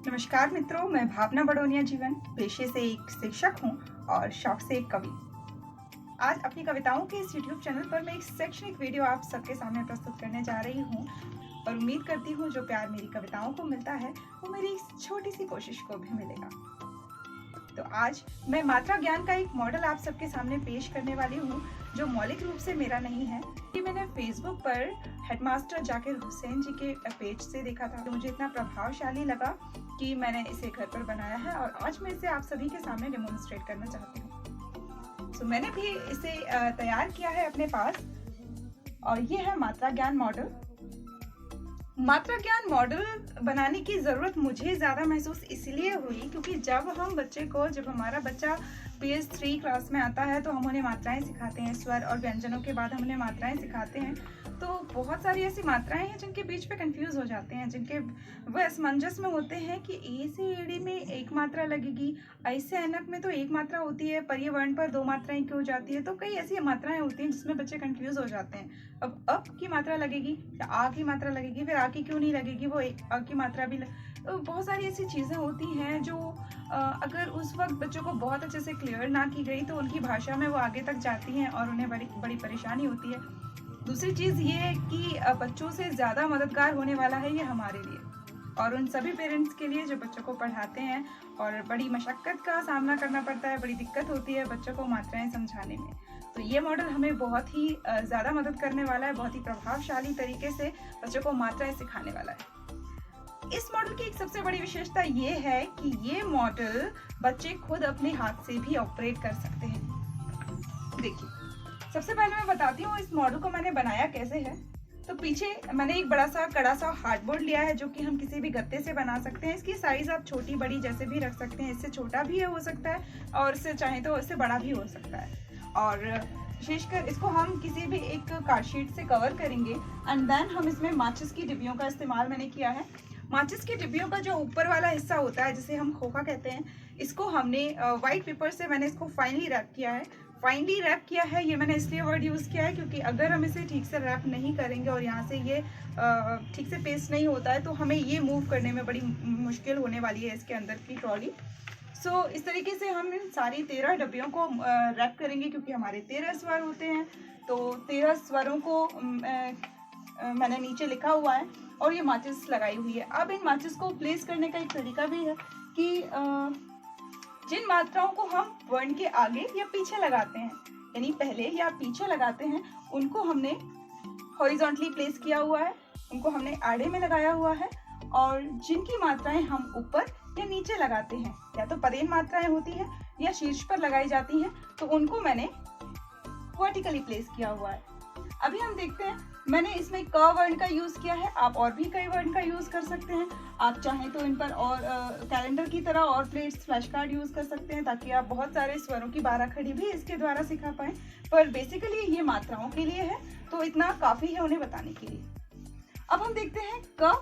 नमस्कार मित्रों, मैं भावना बड़ोनिया जीवन पेशे से एक शिक्षक हूँ और शौक से एक कवि। आज अपनी कविताओं के इस YouTube चैनल पर मैं एक शैक्षणिक वीडियो आप सबके सामने प्रस्तुत करने जा रही हूँ और उम्मीद करती हूँ जो प्यार मेरी कविताओं को मिलता है वो मेरी इस छोटी सी कोशिश को भी मिलेगा। तो आज मैं मात्रा ज्ञान का एक मॉडल आप सबके सामने पेश करने वाली हूँ जो मौलिक रूप से मेरा नहीं है। कि मैंने फेसबुक पर हेडमास्टर जाकिर हुसैन जी के पेज से देखा था, तो मुझे इतना प्रभावशाली लगा कि मैंने इसे घर पर बनाया है और आज मैं इसे आप सभी के सामने डेमोन्स्ट्रेट करना चाहती हूँ। तो मैंने भी इसे तैयार किया है अपने पास और ये है मात्रा ज्ञान मॉडल। मात्रा ज्ञान मॉडल बनाने की ज़रूरत मुझे ज़्यादा महसूस इसलिए हुई क्योंकि जब हमारा बच्चा PS3 क्लास में आता है तो हम उन्हें मात्राएं सिखाते हैं, स्वर और व्यंजनों के बाद हम उन्हें मात्राएं सिखाते हैं। तो बहुत सारी ऐसी मात्राएं हैं जिनके बीच पे कंफ्यूज हो जाते हैं, जिनके वह असमंजस में होते हैं कि ए से एडी में एक मात्रा लगेगी, ऐ से ऐनक में तो एक मात्रा होती है, पर ये वर्ण पर दो मात्राएं क्यों जाती है। तो कई ऐसी मात्राएं होती हैं जिसमें बच्चे कंफ्यूज हो जाते हैं। अब की मात्रा लगेगी या आ की मात्रा लगेगी, फिर आ की क्यों नहीं लगेगी, वो अ की मात्रा भी तो बहुत सारी ऐसी चीज़ें होती हैं जो अगर उस वक्त बच्चों को बहुत अच्छे से क्लियर ना की गई तो उनकी भाषा में वो आगे तक जाती हैं और उन्हें बड़ी परेशानी होती है। दूसरी चीज़ ये है कि बच्चों से ज़्यादा मददगार होने वाला है ये हमारे लिए और उन सभी पेरेंट्स के लिए जो बच्चों को पढ़ाते हैं और बड़ी मशक्क़त का सामना करना पड़ता है, बड़ी दिक्कत होती है बच्चों को मात्राएं समझाने में। तो ये मॉडल हमें बहुत ही ज़्यादा मदद करने वाला है, बहुत ही प्रभावशाली तरीके से बच्चों को मात्राएं सिखाने वाला है। इस मॉडल की एक सबसे बड़ी विशेषता ये है कि ये मॉडल बच्चे खुद अपने हाथ से भी ऑपरेट कर सकते हैं। देखिए, सबसे पहले मैं बताती हूँ इस मॉडल को मैंने बनाया कैसे है। तो पीछे मैंने एक बड़ा सा कड़ा सा हार्डबोर्ड लिया है जो कि हम किसी भी गत्ते से बना सकते हैं। इसकी साइज आप छोटी बड़ी जैसे भी रख सकते हैं, इससे छोटा भी हो सकता है और इससे चाहे तो इससे बड़ा भी हो सकता है। और विशेषकर इसको हम किसी भी एक कार्डशीट से कवर करेंगे एंड देन हम इसमें माचिस की डिब्बियों का इस्तेमाल मैंने किया है। माचिस की डिब्बियों का जो ऊपर वाला हिस्सा होता है जिसे हम खोखा कहते हैं, इसको हमने वाइट पेपर से मैंने इसको फाइनली रैप किया है। फाइनली रैप किया है ये मैंने इसलिए वर्ड यूज़ किया है क्योंकि अगर हम इसे ठीक से रैप नहीं करेंगे और यहाँ से ये ठीक से पेस्ट नहीं होता है तो हमें ये मूव करने में बड़ी मुश्किल होने वाली है इसके अंदर की ट्रॉली। सो इस तरीके से हम इन सारी 13 डब्बियों को रैप करेंगे क्योंकि हमारे 13 स्वर होते हैं। तो 13 स्वरों को मैंने नीचे लिखा हुआ है और ये माचिस लगाई हुई है। अब इन माचिस को प्लेस करने का एक तरीका भी है कि जिन मात्राओं को हम वर्ण के आगे या पीछे लगाते हैं, यानी पहले या पीछे लगाते हैं, उनको हमने हॉरिजॉन्टली प्लेस किया हुआ है, उनको हमने आड़े में लगाया हुआ है। और जिनकी मात्राएं हम ऊपर या नीचे लगाते हैं, या तो पदेन मात्राएं होती हैं या शीर्ष पर लगाई जाती हैं, तो उनको मैंने वर्टिकली प्लेस किया हुआ है। अभी हम देखते हैं, मैंने इसमें क वर्ण का यूज़ किया है, आप और भी कई वर्ण का यूज़ कर सकते हैं। आप चाहें तो इन पर और कैलेंडर की तरह और प्लेट्स, फ्लैश कार्ड यूज़ कर सकते हैं ताकि आप बहुत सारे स्वरों की बाराखड़ी भी इसके द्वारा सिखा पाएँ। पर बेसिकली ये मात्राओं के लिए है तो इतना काफ़ी है उन्हें बताने के लिए। अब हम देखते हैं क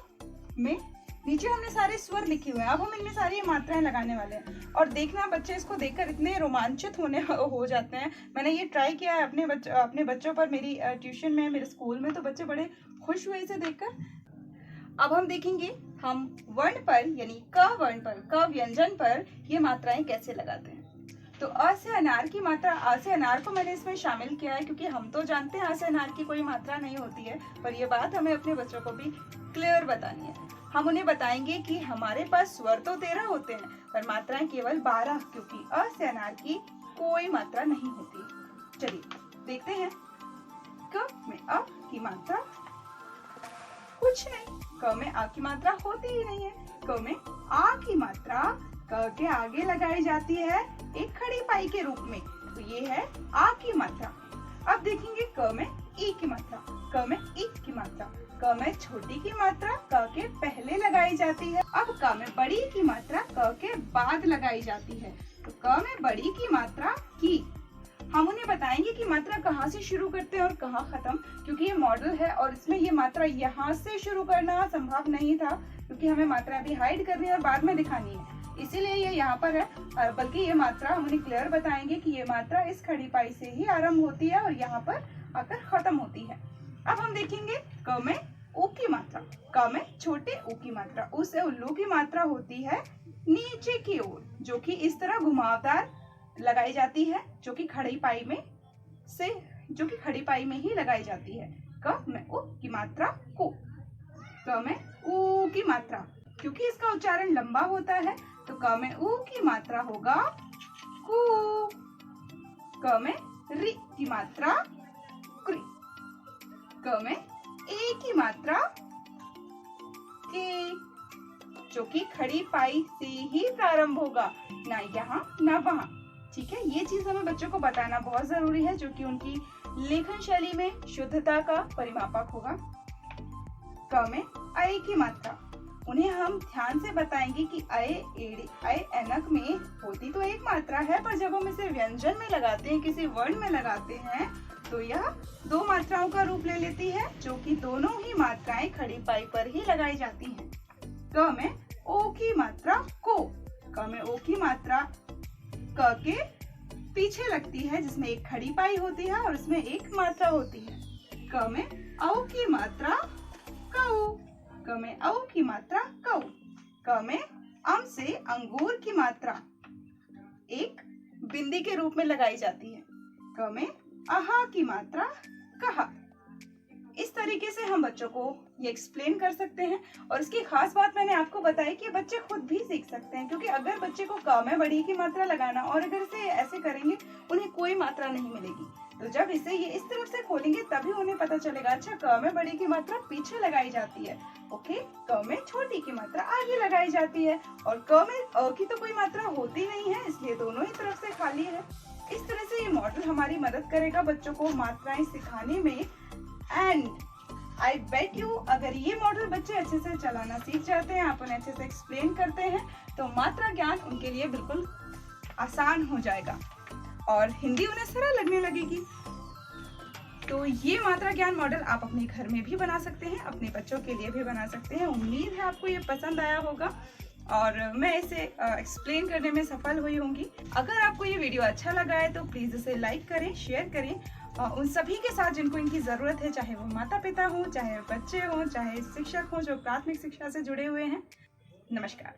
में नीचे हमने सारे स्वर लिखे हुए हैं। अब हम इनमें सारी मात्राएं लगाने वाले हैं और देखना बच्चे इसको देखकर इतने रोमांचित हो जाते हैं। मैंने ये ट्राई किया है अपने बच्चों पर, मेरी ट्यूशन में, मेरे स्कूल में, तो बच्चे बड़े खुश हुए इसे देखकर। अब हम देखेंगे हम वर्ण पर यानी क वर्ण पर, क व्यंजन पर ये मात्राएं कैसे लगाते हैं। तो अ से अनार की मात्रा, आ से अनार को मैंने इसमें शामिल किया है क्योंकि हम तो जानते हैं आ से अनार की कोई मात्रा नहीं होती है, पर यह बात हमें अपने बच्चों को भी क्लियर बतानी है। हम उन्हें बताएंगे कि हमारे पास स्वर तो 13 होते हैं पर मात्राएं केवल 12, क्योंकि अ से अनार की कोई मात्रा नहीं होती। चलिए देखते हैं। क में अ की मात्रा कुछ नहीं, क में आ की मात्रा होती ही नहीं है। क में आ की मात्रा क के आगे लगाई जाती है एक खड़ी पाई के रूप में, तो ये है आ की मात्रा। अब देखेंगे क में ई की मात्रा, क में ई की मात्रा, क में छोटी की मात्रा क के पहले लगाई जाती है। अब क में बड़ी की मात्रा क के बाद लगाई जाती है, तो क में बड़ी की मात्रा की। हम उन्हें बताएंगे कि मात्रा कहाँ से शुरू करते हैं और कहाँ खत्म, क्योंकि ये मॉडल है और इसमें ये मात्रा यहाँ से शुरू करना संभव नहीं था क्योंकि हमें मात्रा अभी हाइड करनी है और बाद में दिखानी है, इसीलिए ये यहाँ पर है। बल्कि ये मात्रा हम उन्हें क्लियर बताएंगे कि ये मात्रा इस खड़ी पाई से ही आरंभ होती है और यहाँ पर आकर खत्म होती है। अब हम देखेंगे क में ऊ की मात्रा, क में छोटे ऊ की मात्रा, उ से उल्लू की मात्रा होती है नीचे की ओर, जो कि इस तरह घुमावदार लगाई जाती है, जो कि खड़ी पाई में ही लगाई जाती है। क में उ की मात्रा को, क में ऊ की मात्रा, क्योंकि इसका उच्चारण लंबा होता है तो क में ऊ की मात्रा होगा कू। क में रि की मात्रा क्री, क में ए की मात्रा के, जो कि खड़ी पाई से ही प्रारंभ होगा, ना यहाँ ना वहाँ। ठीक है, ये चीज हमें बच्चों को बताना बहुत जरूरी है, जो कि उनकी लेखन शैली में शुद्धता का परिमापक होगा। क में अय की मात्रा, उन्हें हम ध्यान से बताएंगे कि अय एड़े अय ऐनक में होती तो एक मात्रा है, पर जब हम इसे व्यंजन में लगाते हैं, किसी वर्ण में लगाते हैं, तो यह दो मात्राओं का रूप ले लेती है, जो कि दोनों ही मात्राएं खड़ी पाई पर ही लगाई जाती हैं। क में ओ की मात्रा को, क में ओ की मात्रा क के पीछे लगती है, जिसमें एक खड़ी पाई होती है और उसमें एक मात्रा होती है। क में औ की मात्रा कऊ, क में औ की मात्रा कऊ, क में अम से अंगूर की मात्रा एक बिंदी के रूप में लगाई जाती है। क में आहा की मात्रा कहा। इस तरीके से हम बच्चों को ये एक्सप्लेन कर सकते हैं, और इसकी खास बात मैंने आपको बताई कि बच्चे खुद भी सीख सकते हैं, क्योंकि अगर बच्चे को क में बड़ी की मात्रा लगाना और अगर इसे ऐसे करेंगे उन्हें कोई मात्रा नहीं मिलेगी, तो जब इसे ये इस तरफ से खोलेंगे तभी उन्हें पता चलेगा, अच्छा क में बड़ी की मात्रा पीछे लगाई जाती है, ओके, क में छोटी की मात्रा आगे लगाई जाती है, और क में अ की तो कोई मात्रा होती नहीं है, इसलिए दोनों ही तरफ से खाली है। इस तरह से ये मॉडल हमारी मदद करेगा बच्चों को मात्राएं सिखाने में। एंड आई बेट यू, अगर ये मॉडल बच्चे अच्छे से चलाना सीख जाते हैं, आप उन्हें अच्छे से एक्सप्लेन करते हैं, तो मात्रा ज्ञान उनके लिए बिल्कुल आसान हो जाएगा और हिंदी उन्हें सरल लगने लगेगी। तो ये मात्रा ज्ञान मॉडल आप अपने घर में भी बना सकते हैं, अपने बच्चों के लिए भी बना सकते हैं। उम्मीद है आपको ये पसंद आया होगा और मैं इसे एक्सप्लेन करने में सफल हुई होंगी। अगर आपको ये वीडियो अच्छा लगा है तो प्लीज़ इसे लाइक करें, शेयर करें उन सभी के साथ जिनको इनकी ज़रूरत है, चाहे वो माता पिता हों, चाहे बच्चे हों, चाहे शिक्षक हों जो प्राथमिक शिक्षा से जुड़े हुए हैं। नमस्कार।